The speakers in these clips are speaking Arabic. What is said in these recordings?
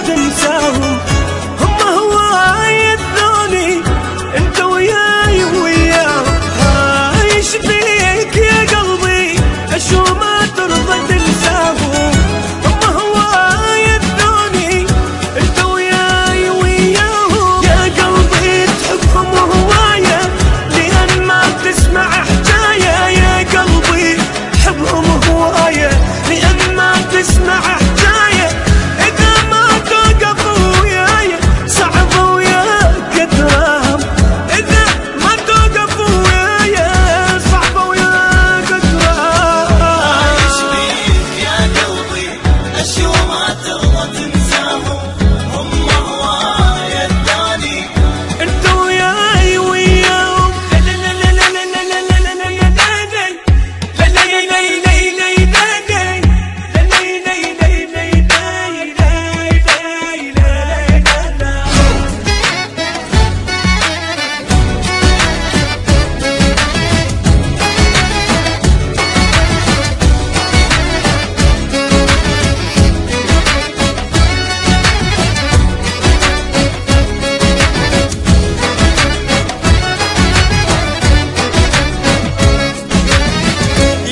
تنساهم هم هواي الثاني انت وياي وياهم. عايش بيك يا قلبي اشو ما ترضى تنساهم هم هواي الثاني انت وياي وياهم. يا قلبي تحبهم هواية لأن ما تسمع حكاية. يا قلبي تحبهم هواية لأن ما تسمع حكاية.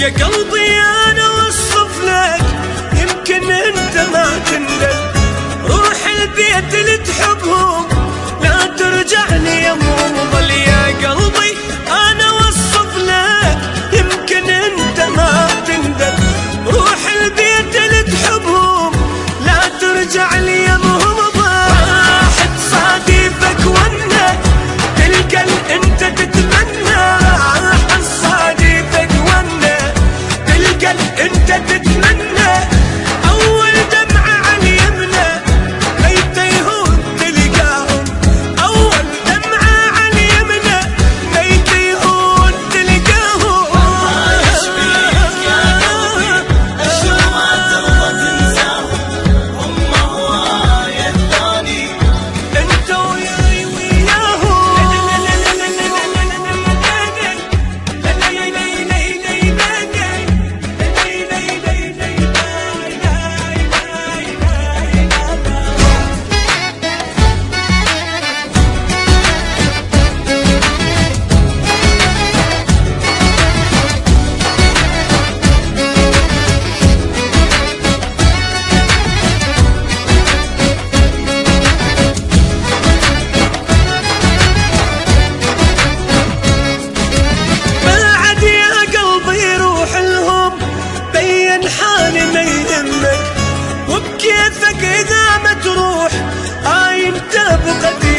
يا قلبي أنا وصف لك يمكن أنت ما تندل. روح البيت اللي تحبهم لا ترجع لي يمهم ظل. يا قلبي أنا وصف لك يمكن أنت ما تندل. روح البيت اللي تحبهم لا ترجع لي يمهم ظل. راح تصادفك ونا تلقى أنت تتمنى. راح تصادفك ونا انت تتمنى. اول دمعة على اليمنى ميت يهون تلقاهم. اول دمعة على اليمنى ميت يهون تلقاهم. عايش بيك يا قلبي اشو ما ترضى تنساهم هم هواية الثاني انت وياي وياهم. حالي ما يهمك وبكيفك إذا ما تروح. انت بقدر